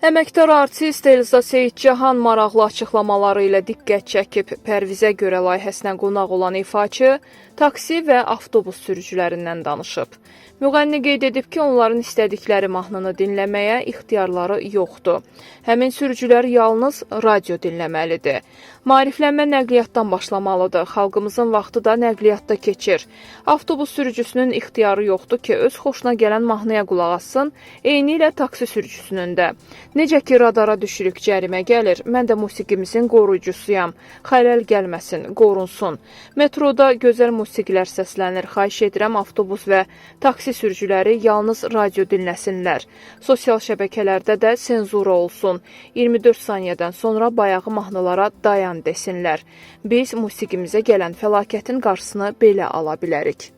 Əməkdar artist Elza Seyidcahan maraqlı açıqlamaları ilə diqqət çəkib. Pərvizə görə layihəsinə qonaq olan ifaçı, taksi və avtobus sürücülərindən danışıb. Müğənni qeyd edib ki, onların istədikləri mahnını dinləməyə ixtiyarları yoxdur. Həmin sürücülər yalnız radio dinləməlidir. Maariflənmə nəqliyyatdan başlamalıdır. Xalqımızın vaxtı da nəqliyyatda keçir. Avtobus sürücüsünün ixtiyarı yoxdur ki, öz xoşuna gələn mahnıya qulaq assın, eyni ilə taksi sürücüsünün də. Necə ki, radara düşürük, cərimə gəlir, mən də musiqimizin qoruyucusuyam. Xələl gəlməsin, qorunsun. Metroda gözəl musiqilər səslənir. Xahiş edirəm, avtobus və taksi sürücüləri yalnız radio dinləsinlər. Sosial şəbəkələrdə də senzura olsun. 24 saniyədən sonra bayağı mahnılara dayan desinlər. Biz musiqimizə gələn fəlakətin qarşısını belə ala bilərik.